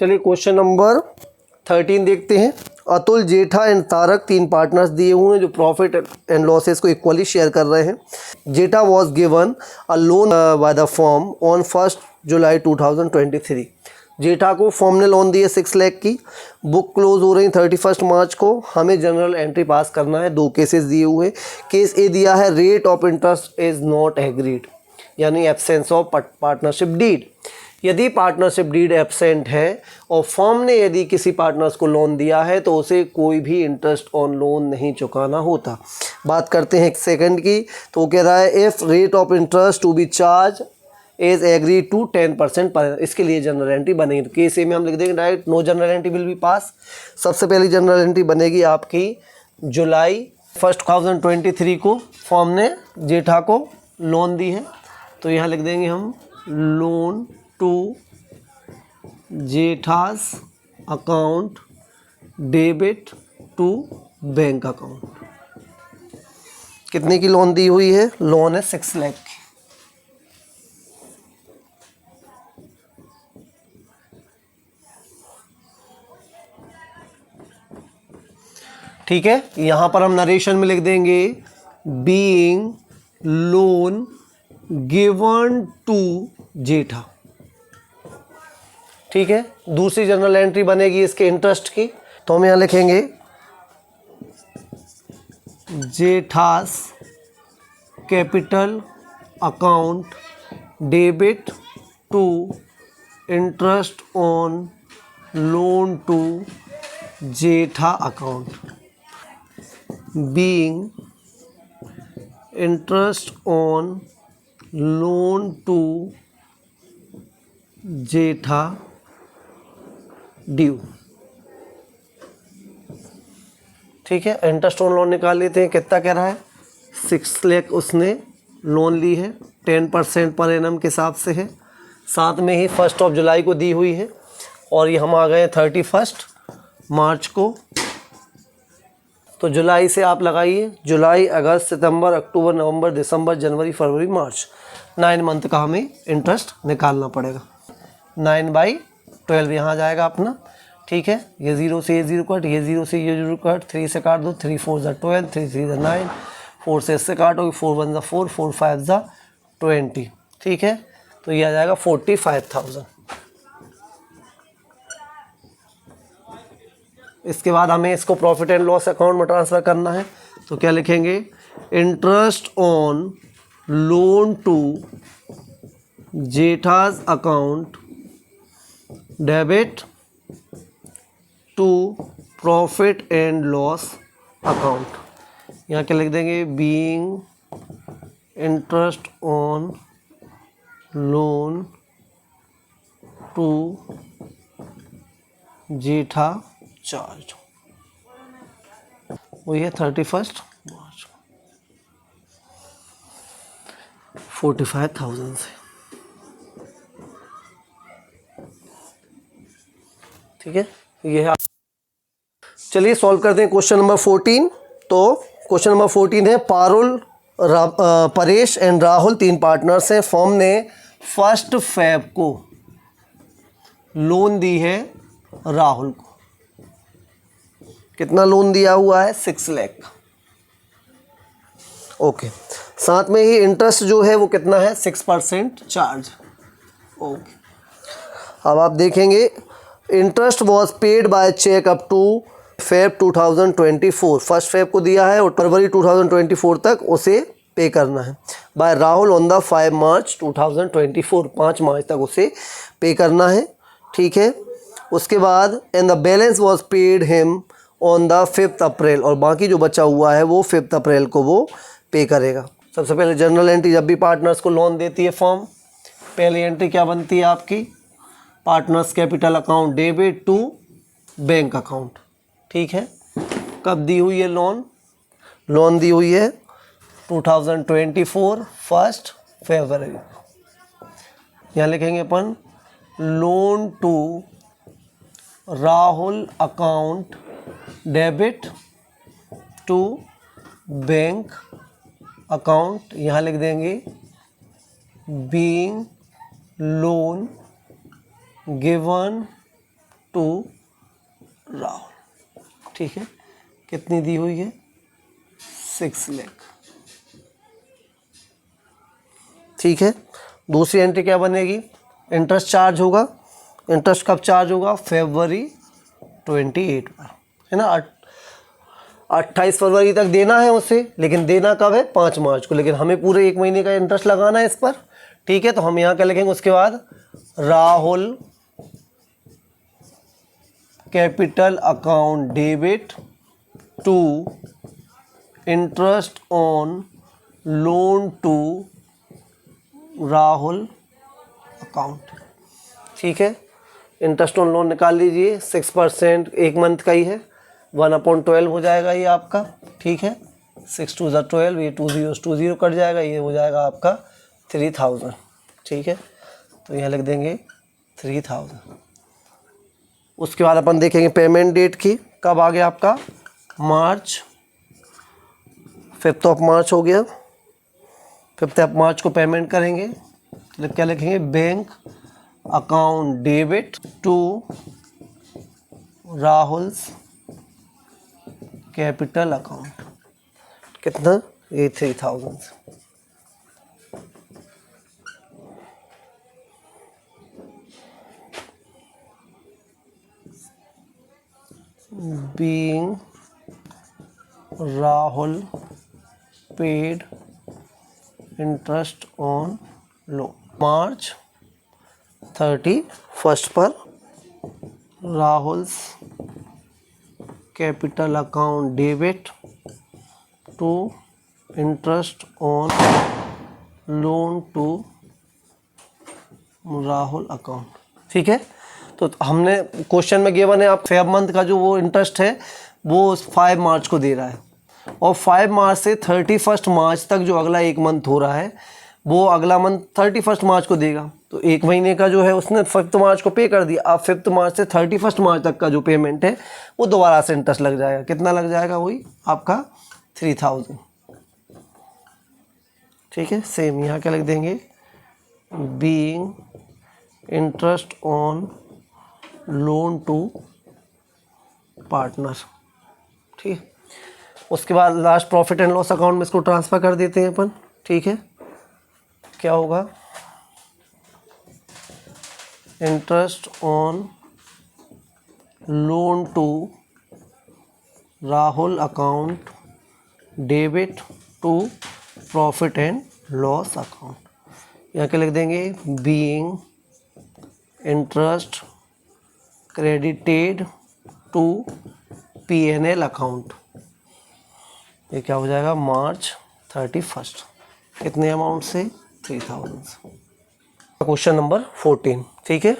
चलिए question number 13 देखते हैं। अतुल, जेठा एंड तारक 3 पार्टनर्स दिए हुए हैं जो प्रॉफिट एंड लॉसेस को इक्वली शेयर कर रहे हैं। Jetha was given a loan by the firm on 1 July 2023। Jetha को फर्म ने लोन दिए 6 लाख की। बुक क्लोज हो रही 31 मार्च को। हमें जनरल एंट्री पास करना है। 2 केसेस दिए हुए। केस ए दिया है rate of interest is not agreed, यानी एब्सेंस ऑफ पार्टनरशिप डीड। यदि पार्टनरशिप डीड एब्सेंट है और फर्म ने यदि किसी पार्टनर्स को लोन दिया है तो उसे कोई भी इंटरेस्ट ऑन लोन नहीं चुकाना होता। बात करते हैं 1 सेकंड की, तो कह रहा है if rate of interest to be charge is agree to 10% पर। इसके लिए जनरल एंट्री बनेगी। तो केस ए में हम लिख देंगे direct no journal entry will be pass. सबसे पहली जनरल एंट्री बनेगी आपकी जुलाई 1 2023 को फर्म ने जेठा को लोन दी है, तो यहाँ लिख देंगे हम loan to Jetha's account debit to bank account. कितने की लोन दी हुई है? लोन है 6 लाख की। ठीक है, यहां पर हम नरेशन में लिख देंगे बीइंग लोन गिवन टू जेठा। ठीक है, दूसरी जनरल एंट्री बनेगी इसके इंटरेस्ट की, तो हम यहां लिखेंगे Jetha's capital account debit to interest on loan to Jetha account being interest on loan to Jetha due. ठीक है, इंटरेस्ट ऑन लोन निकाल लेते हैं। कितना कह रहा है? 6 लाख उसने लोन ली है, 10% पर एनम के हिसाब से है। साथ में ही 1 जुलाई को दी हुई है और ये हम आ गए 31 मार्च को। तो जुलाई से आप लगाइए, जुलाई, अगस्त, सितंबर, अक्टूबर, नवंबर, दिसंबर, जनवरी, फरवरी, मार्च, 9 मंथ का हमें इंटरेस्ट निकालना पड़ेगा। 9/12 यहाँ जाएगा अपना। ठीक है, ये 0 से ये 0 कट, ये 0 से ये 0 कट, 3 से काट दो, 3 4 ज़ा 12, 3 3 ज़ा 9, 4 से इससे काटोगे, 4 1 ज़ा 4, 4 5 ज़ा 20। ठीक है, तो ये आ जाएगा 45,000। इसके बाद हमें इसको प्रॉफिट एंड लॉस अकाउंट में ट्रांसफ़र करना है, तो क्या लिखेंगे? Interest on loan to Jetha's account debit to profit and loss account. यहाँ क्या लिख देंगे? Being interest on loan to Jetha charge. वही है 31 मार्च, 45,000 से। ठीक है, ये है। चलिए सॉल्व करते हैं क्वेश्चन नंबर 14। तो क्वेश्चन नंबर 14 है परेश एंड राहुल 3 पार्टनर्स हैं। फर्म ने 1 फ़रवरी को लोन दी है राहुल को। कितना लोन दिया हुआ है? 6 लाख। ओके, साथ में ही इंटरेस्ट जो है वो कितना है? 6% चार्ज। ओके, अब आप देखेंगे interest was paid by cheque up to Feb 2024। 1 फ़रवरी को दिया है और फरवरी 2024 तक उसे पे करना है। बाय राहुल ऑन द 5 मार्च 2024, 5 मार्च तक उसे पे करना है। ठीक है, उसके बाद and the balance was paid him on the 5 अप्रैल, और बाकी जो बचा हुआ है वो 5 अप्रैल को वो पे करेगा। सबसे पहले जनरल एंट्री, जब भी पार्टनर्स को लोन देती है फर्म, पहली एंट्री क्या बनती है आपकी? Partners capital account debit to bank account. ठीक है, कब दी हुई है लोन? लोन दी हुई है 2024 1 फरवरी। यहाँ लिखेंगे अपन loan to Rahul account debit to bank account. यहाँ लिख देंगे being loan given to Rahul. ठीक है, कितनी दी हुई है? 6 लाख। ठीक है, दूसरी एंट्री क्या बनेगी? इंटरेस्ट चार्ज होगा। इंटरेस्ट कब चार्ज होगा? February 28 पर, है ना। 28 फरवरी तक देना है उसे, लेकिन देना कब है? 5 मार्च को। लेकिन हमें पूरे 1 महीने का इंटरेस्ट लगाना है इस पर। ठीक है, तो हम यहाँ क्या लिखेंगे उसके बाद? Rahul capital account debit to interest on loan to Rahul account. ठीक है, इंटरेस्ट ऑन लोन निकाल लीजिए, 6% 1 मंथ का ही है, 1/12 हो जाएगा ये आपका। ठीक है, 6 2 12, ये 2 zeros 2 0 कट जाएगा, ये हो जाएगा आपका 3000। ठीक है, तो यहाँ लिख देंगे 3000। उसके बाद अपन देखेंगे पेमेंट डेट की, कब आ गया आपका? मार्च, 5th ऑफ मार्च हो गया। 5th ऑफ मार्च को पेमेंट करेंगे, तो क्या लिखेंगे? Bank account debit to Rahul's capital account. कितना? ये 3000। Being Rahul paid interest on loan March 31 पर Rahul's capital account debit to interest on loan to Rahul account. ठीक है, तो हमने क्वेश्चन में गिवन है आप फेब मंथ का जो वो इंटरेस्ट है वो 5 मार्च को दे रहा है, और 5 मार्च से 31 मार्च तक जो अगला 1 मंथ हो रहा है वो अगला मंथ 31 मार्च को देगा। तो 1 महीने का जो है उसने 5th मार्च को पे कर दिया। अब 5th मार्च से 31 मार्च तक का जो पेमेंट है वो दोबारा से इंटरेस्ट लग जाएगा। कितना लग जाएगा? वही आपका 3000। ठीक है, सेम यहाँ क्या लिख देंगे? Being interest on loan to partner. ठीक, उसके बाद last profit and loss account में इसको ट्रांसफ़र कर देते हैं अपन। ठीक है, क्या होगा? Interest on loan to Rahul account debit to profit and loss account. यहाँ क्या लिख देंगे? Being interest credited to P&L account. ये क्या हो जाएगा? मार्च 31। कितने अमाउंट से? 3000। Question number 14। ठीक है।